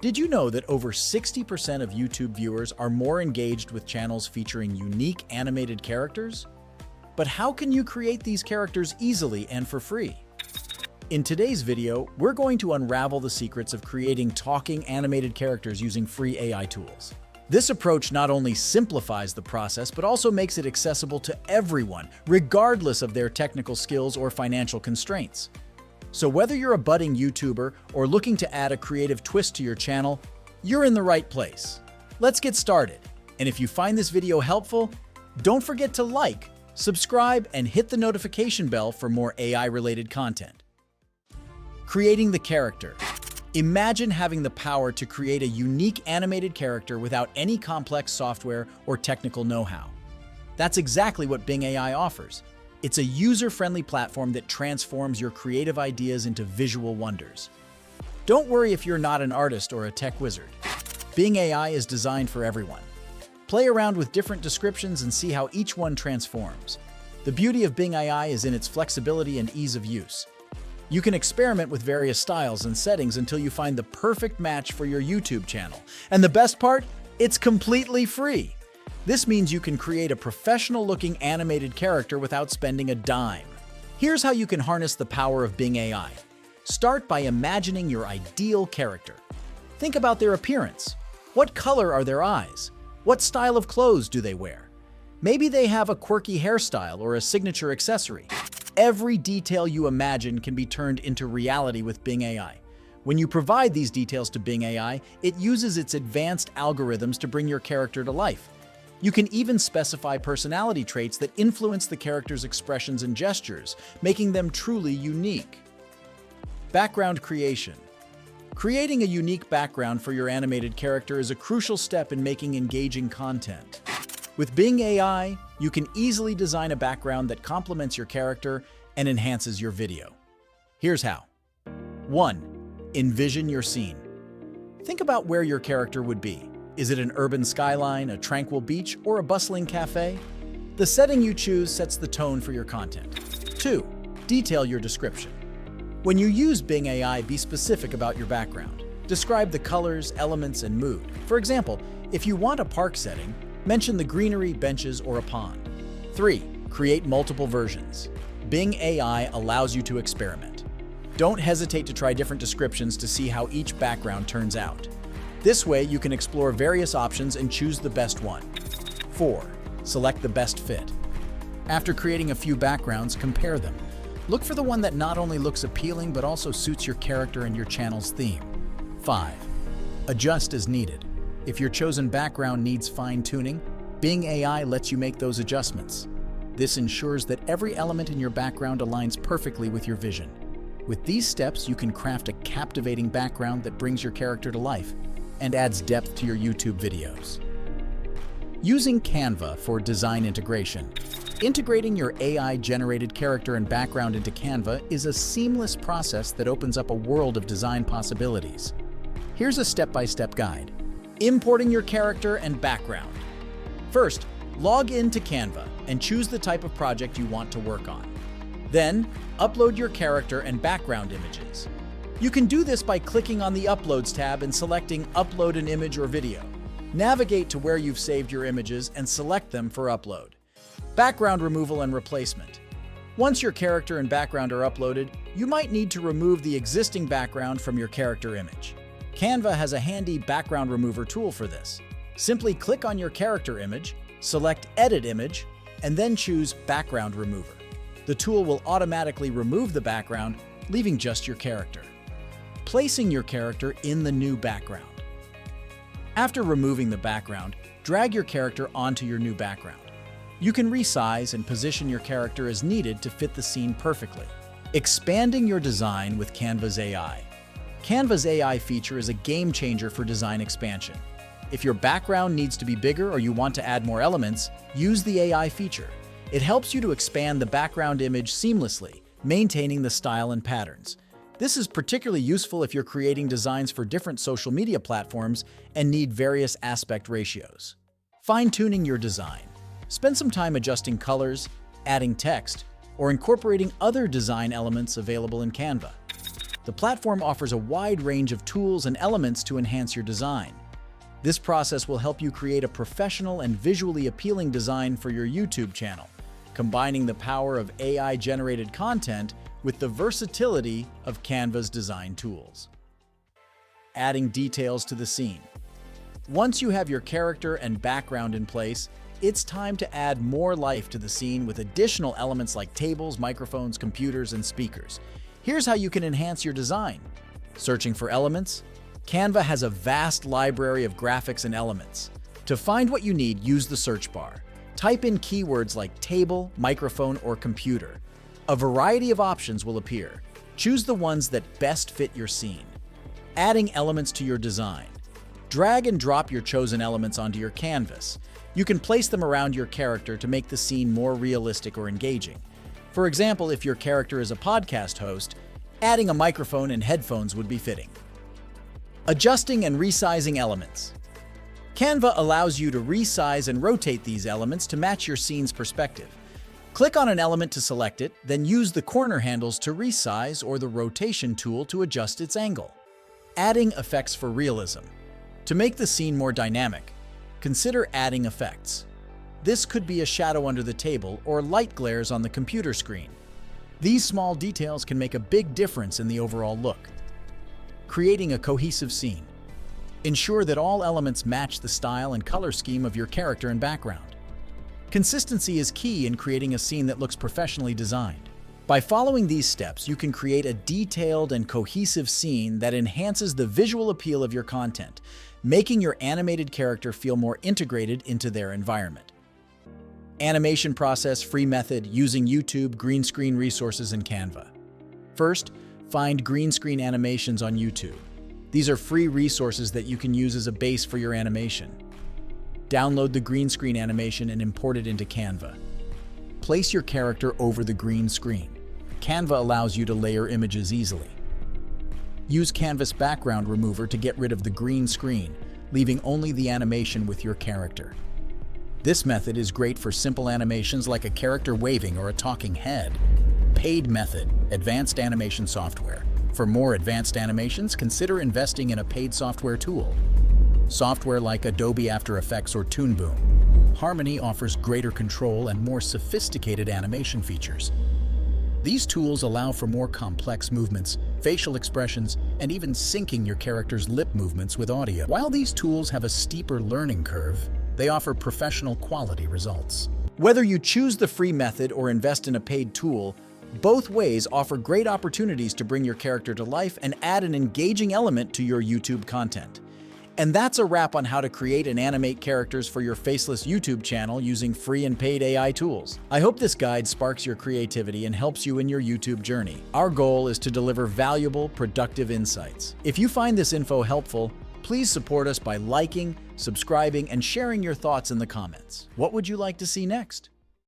Did you know that over 60% of YouTube viewers are more engaged with channels featuring unique animated characters? But how can you create these characters easily and for free? In today's video, we're going to unravel the secrets of creating talking animated characters using free AI tools. This approach not only simplifies the process, but also makes it accessible to everyone, regardless of their technical skills or financial constraints. So whether you're a budding YouTuber or looking to add a creative twist to your channel, you're in the right place. Let's get started. And if you find this video helpful, don't forget to like, subscribe, and hit the notification bell for more AI-related content. Creating the character. Imagine having the power to create a unique animated character without any complex software or technical know-how. That's exactly what Bing AI offers. It's a user-friendly platform that transforms your creative ideas into visual wonders. Don't worry if you're not an artist or a tech wizard. Bing AI is designed for everyone. Play around with different descriptions and see how each one transforms. The beauty of Bing AI is in its flexibility and ease of use. You can experiment with various styles and settings until you find the perfect match for your YouTube channel. And the best part? It's completely free. This means you can create a professional-looking animated character without spending a dime. Here's how you can harness the power of Bing AI. Start by imagining your ideal character. Think about their appearance. What color are their eyes? What style of clothes do they wear? Maybe they have a quirky hairstyle or a signature accessory. Every detail you imagine can be turned into reality with Bing AI. When you provide these details to Bing AI, it uses its advanced algorithms to bring your character to life. You can even specify personality traits that influence the character's expressions and gestures, making them truly unique. Background creation. Creating a unique background for your animated character is a crucial step in making engaging content. With Bing AI, you can easily design a background that complements your character and enhances your video. Here's how. 1. Envision your scene. Think about where your character would be. Is it an urban skyline, a tranquil beach, or a bustling cafe? The setting you choose sets the tone for your content. 2. Detail your description. When you use Bing AI, be specific about your background. Describe the colors, elements, and mood. For example, if you want a park setting, mention the greenery, benches, or a pond. 3. Create multiple versions. Bing AI allows you to experiment. Don't hesitate to try different descriptions to see how each background turns out. This way, you can explore various options and choose the best one. 4. Select the best fit. After creating a few backgrounds, compare them. Look for the one that not only looks appealing but also suits your character and your channel's theme. 5. Adjust as needed. If your chosen background needs fine-tuning, Bing AI lets you make those adjustments. This ensures that every element in your background aligns perfectly with your vision. With these steps, you can craft a captivating background that brings your character to life and adds depth to your YouTube videos. Using Canva for design integration. Integrating your AI-generated character and background into Canva is a seamless process that opens up a world of design possibilities. Here's a step-by-step guide. Importing your character and background. First, log into Canva and choose the type of project you want to work on. Then, upload your character and background images. You can do this by clicking on the Uploads tab and selecting Upload an image or video. Navigate to where you've saved your images and select them for upload. Background removal and replacement. Once your character and background are uploaded, you might need to remove the existing background from your character image. Canva has a handy background remover tool for this. Simply click on your character image, select Edit Image, and then choose Background Remover. The tool will automatically remove the background, leaving just your character. Placing your character in the new background. After removing the background, drag your character onto your new background. You can resize and position your character as needed to fit the scene perfectly. Expanding your design with Canva's AI. Canva's AI feature is a game changer for design expansion. If your background needs to be bigger or you want to add more elements, use the AI feature. It helps you to expand the background image seamlessly, maintaining the style and patterns. This is particularly useful if you're creating designs for different social media platforms and need various aspect ratios. Fine-tuning your design. Spend some time adjusting colors, adding text, or incorporating other design elements available in Canva. The platform offers a wide range of tools and elements to enhance your design. This process will help you create a professional and visually appealing design for your YouTube channel, combining the power of AI-generated content with the versatility of Canva's design tools. Adding details to the scene. Once you have your character and background in place, it's time to add more life to the scene with additional elements like tables, microphones, computers, and speakers. Here's how you can enhance your design. Searching for elements. Canva has a vast library of graphics and elements. To find what you need, use the search bar. Type in keywords like table, microphone, or computer. A variety of options will appear. Choose the ones that best fit your scene. Adding elements to your design. Drag and drop your chosen elements onto your canvas. You can place them around your character to make the scene more realistic or engaging. For example, if your character is a podcast host, adding a microphone and headphones would be fitting. Adjusting and resizing elements. Canva allows you to resize and rotate these elements to match your scene's perspective. Click on an element to select it, then use the corner handles to resize or the rotation tool to adjust its angle. Adding effects for realism. To make the scene more dynamic, consider adding effects. This could be a shadow under the table or light glares on the computer screen. These small details can make a big difference in the overall look. Creating a cohesive scene. Ensure that all elements match the style and color scheme of your character and background. Consistency is key in creating a scene that looks professionally designed. By following these steps, you can create a detailed and cohesive scene that enhances the visual appeal of your content, making your animated character feel more integrated into their environment. Animation process free method using YouTube green screen resources in Canva. First, find green screen animations on YouTube. These are free resources that you can use as a base for your animation. Download the green screen animation and import it into Canva. Place your character over the green screen. Canva allows you to layer images easily. Use Canvas background remover to get rid of the green screen, leaving only the animation with your character. This method is great for simple animations like a character waving or a talking head. Paid method, advanced animation software. For more advanced animations, consider investing in a paid software tool. Software like Adobe After Effects or Toon Boom. Harmony offers greater control and more sophisticated animation features. These tools allow for more complex movements, facial expressions, and even syncing your character's lip movements with audio. While these tools have a steeper learning curve, they offer professional quality results. Whether you choose the free method or invest in a paid tool, both ways offer great opportunities to bring your character to life and add an engaging element to your YouTube content. And that's a wrap on how to create and animate characters for your Faceless YouTube channel using free and paid AI tools. I hope this guide sparks your creativity and helps you in your YouTube journey. Our goal is to deliver valuable, productive insights. If you find this info helpful, please support us by liking, subscribing, and sharing your thoughts in the comments. What would you like to see next?